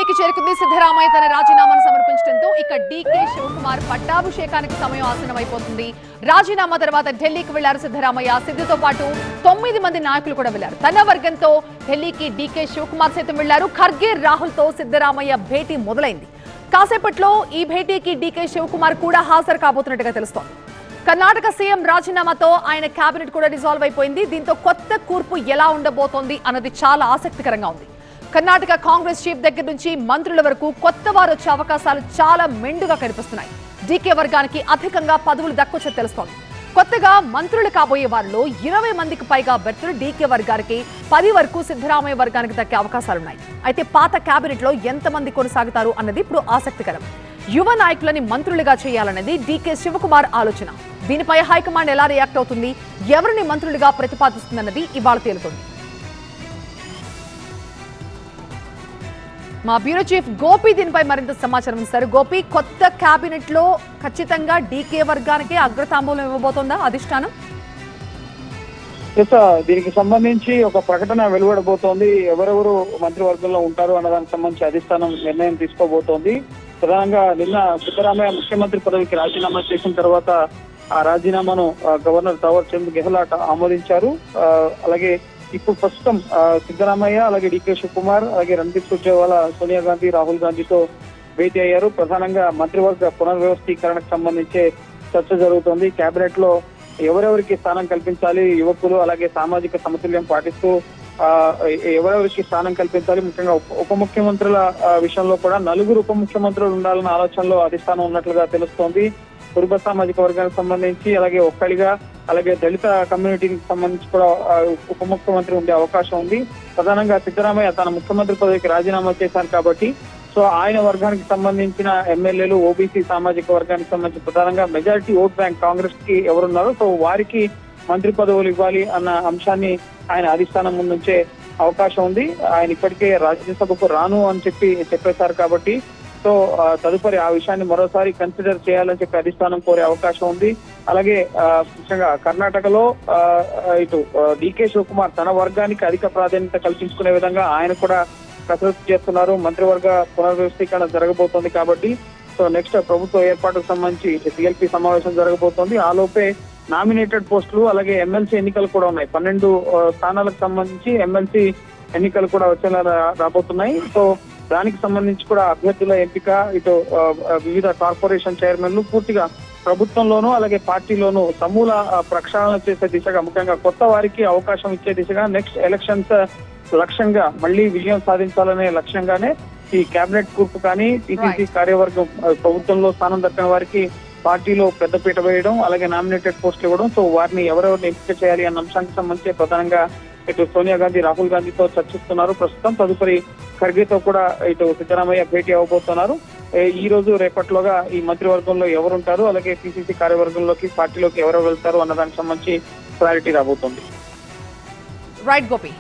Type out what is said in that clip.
ఢిల్లీకి చేరుకుంది సిద్ధరామయ్య తన రాజీనామాను సమర్పించడంతో ఇక డీకే శివకుమార్ పట్టాభిషేకానికి సమయం ఆసన్నమైపోతుంది. రాజీనామా తర్వాత ఢిల్లీకి వెళ్లారు సిద్ధరామయ్య. సిద్దుతో పాటు 9 మంది నాయకులు కూడా వెళ్లారు. తన వర్గంతో ఢిల్లీకి డీకే శివకుమార్ సైతం వెళ్లారు. ఖర్గే రాహుల్ తో సిద్ధరామయ్య భేటీ మొదలైంది. కాసేపట్లో ఈ భేటీకి డీకే శివకుమార్ కూడా హాజరు కాబోతున్నట్టుగా తెలుస్తోంది. కర్ణాటక సీఎం రాజీనామాతో ఆయన కేబినెట్ కూడా డిజాల్వ్ అయిపోయింది. దీంతో కొత్త కూర్పు ఎలా ఉండబోతోంది అన్నది చాలా ఆసక్తికరంగా ఉంది. కర్ణాటక కాంగ్రెస్ చీఫ్ దగ్గర నుంచి మంత్రుల వరకు కొత్త వారు వచ్చే అవకాశాలు చాలా మెండుగా కనిపిస్తున్నాయి. డీకే వర్గానికి అధికంగా పదవులు దక్కొచ్చని తెలుస్తోంది. కొత్తగా మంత్రులు కాబోయే వారిలో 20 మందికి పైగా అభ్యర్థులు డీకే వర్గానికి, 10 వరకు సిద్ధరామయ్య వర్గానికి దక్కే అవకాశాలున్నాయి. అయితే పాత కేబినెట్ లో ఎంతమంది కొనసాగుతారు అన్నది ఇప్పుడు ఆసక్తికరం. యువ నాయకులని మంత్రులుగా చేయాలన్నది డీకే శివకుమార్ ఆలోచన. దీనిపై హైకమాండ్ ఎలా రియాక్ట్ అవుతుంది, ఎవరిని మంత్రులుగా ప్రతిపాదిస్తుందన్నది ఇవాళ తేలుతుంది. మా బ్యూరో చీఫ్ గోపి దీనిపై మరింత సమాచారం ఇస్తారు. గోపి, కొత్త కేబినెట్ లో ఖచ్చితంగా డీకే వర్గానికి అగ్రతాంబూలం ఇవ్వబోతోందా అధిష్టానం? దీనికి సంబంధించి ఒక ప్రకటన వెలువడబోతోంది. ఎవరెవరు మంత్రివర్గంలో ఉంటారు అన్నదానికి సంబంధించి అధిష్టానం నిర్ణయం తీసుకోబోతోంది. ప్రధానంగా నిన్న సిద్ధరామయ్య ముఖ్యమంత్రి పదవికి రాజీనామా చేసిన తర్వాత ఆ రాజీనామాను గవర్నర్ తావర్ చంద్ గెహ్లాట్ ఆమోదించారు. అలాగే ఇప్పుడు ప్రస్తుతం సిద్ధరామయ్య, అలాగే డీకే శివకుమార్, అలాగే రణదీప్ సుర్జేవాలా, సోనియా గాంధీ, రాహుల్ గాంధీతో భేటీ అయ్యారు. ప్రధానంగా మంత్రివర్గ పునర్వ్యవస్థీకరణకు సంబంధించే చర్చ జరుగుతోంది. కేబినెట్ లో ఎవరెవరికి స్థానం కల్పించాలి, యువకులు అలాగే సామాజిక సమతుల్యం పాటిస్తూ ఎవరెవరికి స్థానం కల్పించాలి, ముఖ్యంగా ఉప ముఖ్యమంత్రుల విషయంలో కూడా 4 ఉప ముఖ్యమంత్రులు ఉండాలన్న ఆలోచనలో అధిష్టానం ఉన్నట్లుగా తెలుస్తోంది. కురుబ సామాజిక వర్గానికి సంబంధించి, అలాగే ఒక్కడిగా, అలాగే దళిత కమ్యూనిటీకి సంబంధించి కూడా ఉప ముఖ్యమంత్రి ఉండే అవకాశం ఉంది. ప్రధానంగా సిద్ధరామయ్య తన ముఖ్యమంత్రి పదవికి రాజీనామా చేశారు కాబట్టి ఆయన వర్గానికి సంబంధించిన ఎమ్మెల్యేలు, ఓబీసీ సామాజిక వర్గానికి సంబంధించి ప్రధానంగా మెజారిటీ ఓట్ బ్యాంక్ కాంగ్రెస్ కి ఎవరున్నారో వారికి మంత్రి పదవులు ఇవ్వాలి అన్న అంశాన్ని ఆయన అధిష్టానం ముందుంచే అవకాశం ఉంది. ఆయన ఇప్పటికే రాజ్యసభకు రాను అని చెప్పేశారు కాబట్టి తదుపరి ఆ విషయాన్ని మరోసారి కన్సిడర్ చేయాలని చెప్పి అధిష్టానం కోరే అవకాశం ఉంది. అలాగే ముఖ్యంగా కర్ణాటకలో ఇటు డీకే శివకుమార్ తన వర్గానికి అధిక ప్రాధాన్యత కల్పించుకునే విధంగా ఆయన కూడా కసరత్తు చేస్తున్నారు. మంత్రివర్గ పునర్వ్యవస్థీకరణ జరగబోతోంది కాబట్టి నెక్స్ట్ ప్రభుత్వ ఏర్పాటుకు సంబంధించి సిఎల్పి సమావేశం జరగబోతోంది. ఆలోపే నామినేటెడ్ పోస్టులు, అలాగే ఎమ్మెల్సీ ఎన్నికలు కూడా ఉన్నాయి. 12 స్థానాలకు సంబంధించి ఎమ్మెల్సీ ఎన్నికలు కూడా వచ్చేలా రాబోతున్నాయి. దానికి సంబంధించి కూడా అభ్యర్థుల ఎంపిక, ఇటు వివిధ కార్పొరేషన్ చైర్మన్లు పూర్తిగా ప్రభుత్వంలోనూ అలాగే పార్టీలోనూ సమూల ప్రక్షాళన చేసే దిశగా, ముఖ్యంగా కొత్త వారికి అవకాశం ఇచ్చే దిశగా నెక్స్ట్ ఎలక్షన్స్ లక్ష్యంగా మళ్లీ విజయం సాధించాలనే లక్ష్యంగానే ఈ కేబినెట్ కూర్పు కానీ పిసిసి కార్యవర్గం ప్రభుత్వంలో స్థానం దక్కని వారికి పార్టీలో పెద్దపీట వేయడం, అలాగే నామినేటెడ్ పోస్టులు ఇవ్వడం, వారిని ఎవరెవరిని ఎంపిక చేయాలి అన్న అంశానికి సంబంధించి ప్రధానంగా ఇటు సోనియా గాంధీ, రాహుల్ గాంధీతో చర్చిస్తున్నారు. ప్రస్తుతం తదుపరి ఖర్గేతో కూడా ఇటు సిద్ధరామయ్య భేటీ అవ్వబోతున్నారు. ఈ రోజు రేపట్లోగా ఈ మంత్రివర్గంలో ఎవరుంటారు, అలాగే పిసిసి కార్యవర్గంలోకి పార్టీలోకి ఎవరు వెళ్తారు అన్న దానికి సంబంధించి క్లారిటీ రాబోతోంది. రైట్ గోపి.